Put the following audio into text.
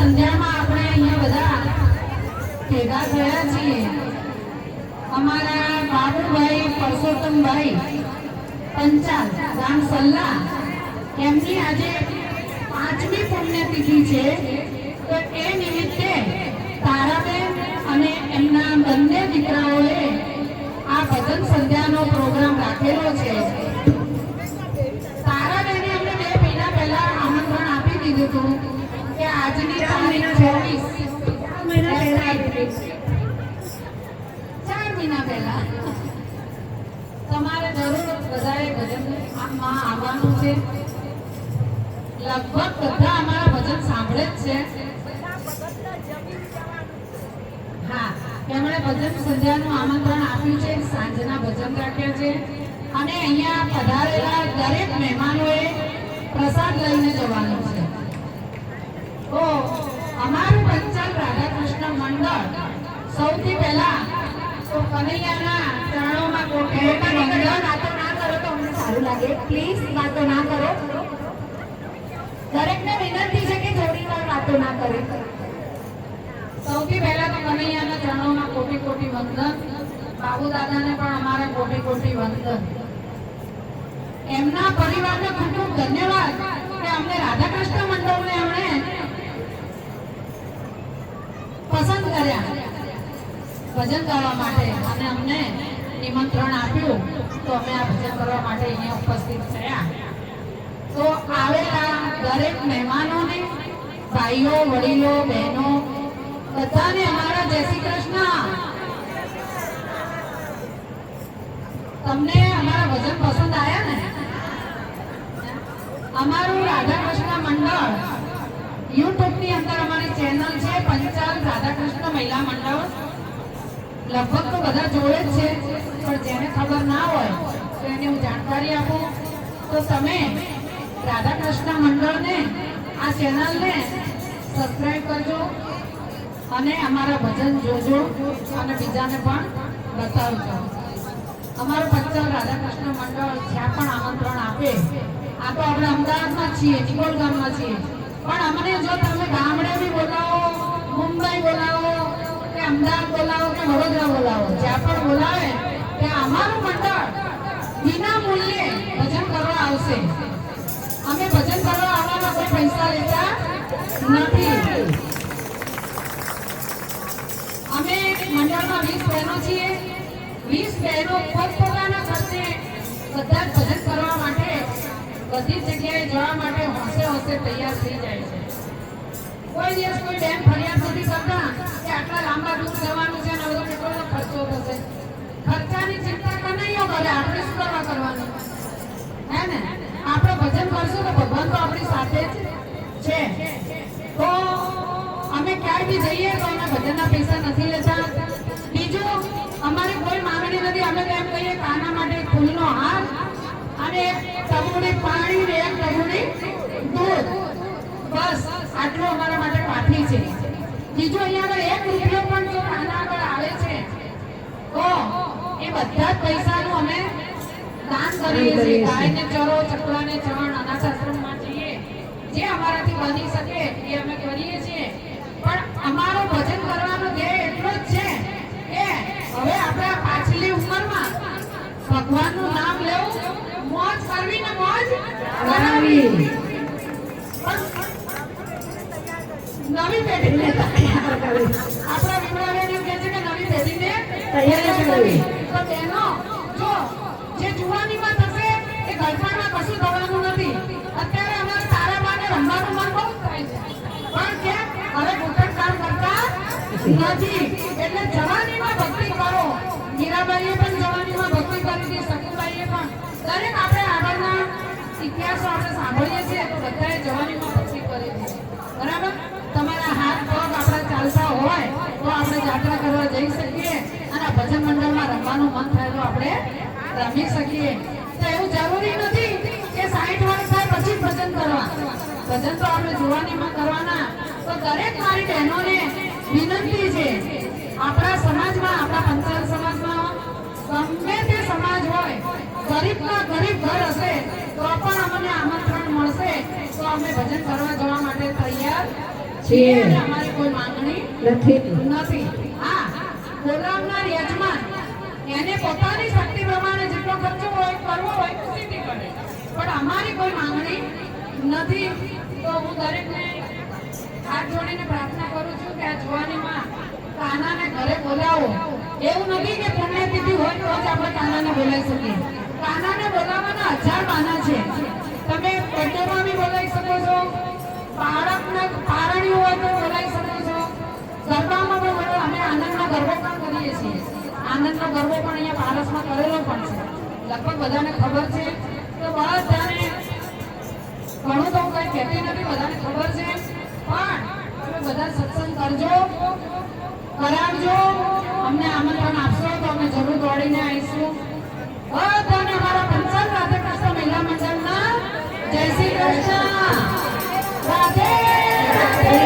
સંધ્યામાં આપણે અહીંયા બધા ભેગા થયા છીએ. અમારા બાબુભાઈ પરસોત્તમભાઈ પંચાલ ગામ સલ્લા, એમની આજે 5મી પુણ્યતિથિ છે. તો એ નિમિત્તે તારાબેન અને એમના બંને દીકરાઓએ આ ભજન સંધ્યાનો પ્રોગ્રામ રાખેલો છે. તારાબેને અમને 2 મહિના પહેલા આમંત્રણ આપી દીધું હતું કે આજની તારીખ 4 મહિના પહેલા તમારે જરૂર બધાએ ભજનમાં આવવાનું છે. લગભગ બધા અમારા ભજન સાંભળે જ છે. હા, એમણે ભજન સંધ્યાનું આમંત્રણ આપ્યું છે. સાંજના ભજન રાખ્યા છે અને અહીંયા પધારેલા દરેક મહેમાનોએ પ્રસાદ લઈને જવાનું છે. તો અમારું પંચાલ રાધાકૃષ્ણ મંડળ સૌથી પહેલા તો કનૈયાના ચરણોમાં વાતો ના કરો તો અમને સારું લાગે. પ્લીઝ વાતો ના કરો. દરેકને વિનંતી છે કે થોડી વાર વાતો ના કરે. સૌથી પહેલા તો કનૈયાના ચરણોમાં કોટી કોટી વંદન. બાબુ દાદાને પણ અમારા કોટી કોટી વંદન. એમના પરિવારને ખૂબ ખૂબ ધન્યવાદ કે અમને રાધાકૃષ્ણ મંડળને એમણે પસંદ કર્યા ભજન કરવા માટે અને અમને નિમંત્રણ આપ્યું. તો અમે આ ભજન કરવા માટે અહીંયા ઉપસ્થિત થયા. તો આવેલા દરેક મહેમાનોને, ભાઈઓ, વડીલો, બહેનો, બધાને અમારા જય શ્રી કૃષ્ણ. તમને અમારા ભજન પસંદ આવ્યા ને? અમારું રાધાકૃષ્ણ મંડળ યુટ્યુબ ની અંદર અમારી ચેનલ છે પંચાલ રાધાકૃષ્ણ મહિલા મંડળ. લગભગ તો બધા જોડે જ છે, પણ જેને ખબર ના હોય તો એને હું જાણકારી આપું. તો તમે રાધાકૃષ્ણ મંડળને, આ ચેનલને સબસ્ક્રાઇબ કરજો અને અમારા ભજન જોજો અને બીજાને પણ બતાવજો. અમારું પંચાલ રાધાકૃષ્ણ મંડળ જ્યાં પણ આમંત્રણ આપે, આ તો આપણે અમદાવાદમાં છીએ, નિકોલ ગામમાં છીએ, પણ અમને જો તમે ગામડે બી બોલાવો, મુંબઈ બોલાવો કે અમદાવાદ બોલાવો કે વડોદરા બોલાવો, જ્યાં પણ બોલાવે ત્યાં અમારું મંડળ વિના મૂલ્યે ભજન કરવા આવશે. અમે ભજન કરવા આવવાના કોઈ પૈસા લેતા નથી. અમે મંડળમાં 20 બહેનો છીએ. 20 બહેનો પોતપોતાના ખર્ચે બધા ભજન કરવા માટે બધી જગ્યાએ જવા માટે હોંશે હોંશે તૈયાર થઈ જાય છે. કોઈ દિવસ કોઈ બેન ફરિયાદ નથી કરતા કે આટલા લાંબા દૂર જવાનું છે અને બધો કેટલો ખર્ચો થશે. ખર્ચાની ચિંતા કનૈયો કરે, આપણે શું કરવા કરવાનું? હે ને? આપણે ભજન કરશું તો ભગવાન તો આપણી સાથે જ છે. તો અમે ક્યાંય બી જઈએ તો અમે ભજનના પૈસા નથી લેતા. બીજું, અમારી કોઈ માંગણી નથી. અમે તો એમ કહીએ કે આના માટે ફૂલનો હાર અને એક ટબુડી પાણી ને એક ટબુડી દૂધ, બસ આટલું અમારા માટે કાફી છે. બીજું, અહીંયા આગળ 1 રૂપિયો પણ જો આના આગળ આવે છે તો એ બધા જ પૈસાનું અમે દાન કરીએ છીએ. ગાયને ચરો, ચકલાને ચણ, અનાથ આશ્રમમાં જઈએ, જે અમારાથી બની શકે એ અમે કરીએ છીએ. પણ અમારો ભજન કરવાનો ધ્યેય એટલો જ છે કે હવે આપણા પાછલી ઉંમરમાં ભગવાનનું નામ લેવું, મોજ કરવી ને મોજ કરાવી. નવી પેઢીને તૈયાર કરવી. આપણા વિમળાબેન એમ કહે છે કે નવી પેઢીને તૈયાર કરવી. તો તેનો જો જે જુવાનીમાં થશે એ ગળફાણમાં કશું થવાનું નથી. અત્યારે અમારે તારાબાને રમવાનું મન બહુ થાય છે, પણ કે હવે ઘૂંટણ કામ કરતા નથી. એટલે જવાનીમાં ભક્તિ કરો. મીરાબાઈએ પણ જવાનીમાં ભક્તિ કરી હતી, શકુબાઈએ પણ. દરેક આપણે આગળના ઇતિહાસો આપણે સાંભળીએ છીએ તો બધાએ જવાનીમાં ભક્તિ કરી છે. બરાબર? તમારા હાથ પગ આપણા ચાલતા હોય તો આપણે યાત્રા કરવા જઈ શકીએ અને ભજન મંડળમાં રમવાનું મન થાય તો આપણે રમી શકીએ. તો એવું જરૂરી નથી કે 60 વર્ષ થાય પછી ભજન કરવા. ભજન તો આપણે જુવાનીમાં કરવાના. તો દરેક મારી બહેનોને વિનંતી છે, આપણા સમાજમાં, આપણા પંચાલ સમાજમાં ગમે તે સમાજ હોય, ગરીબમાં ગરીબ ઘર હશે તો પણ અમને આમંત્રણ મળશે તો અમે ભજન કરવા જવા માટે તૈયાર છીએ અને અમારી કોઈ માંગણી નથી. નથી. હા, બોલાવનાર યજમાન એને પોતાની શક્તિ પ્રમાણે જેટલો ખર્ચો હોય કરવો હોય તો સીધી કરે, પણ અમારી કોઈ માંગણી નથી. તો હું દરેકને હાથ જોડીને પ્રાર્થના કરું છું કે આ જુવાનીમાં કાનાને ઘરે બોલાવો. એવું નથી કે પુણ્યતિથિ હોય તો જ આપણે કાનાને બોલાવી શકીએ. કાનાને બોલાવવાના 1000 બહાના છે. તમે બર્થડેમાં બી બોલાવી શકો છો, બાળકને પારણ્યું હોય તો બોલાવી શકો છો, ગરબામાં પણ બોલો. અમે આનંદનો ગરબો પણ કરીએ છીએ. આનંદનો ગરબો પણ અહીંયા પારસમાં કરેલો પણ છે, લગભગ બધાને ખબર છે. તો બધાને ઘણું તો હું કંઈ કહેતી નથી, બધાને ખબર છે. પણ તમે બધા સત્સંગ કરજો, કરાવજો, અમને આમંત્રણ આપશો તો અમે જરૂર દોડીને આવીશું. બધાને અમારા પંચાલ રાધાકૃષ્ણ મહિલા મંડળના જય શ્રી કૃષ્ણ. રાધે રાધે.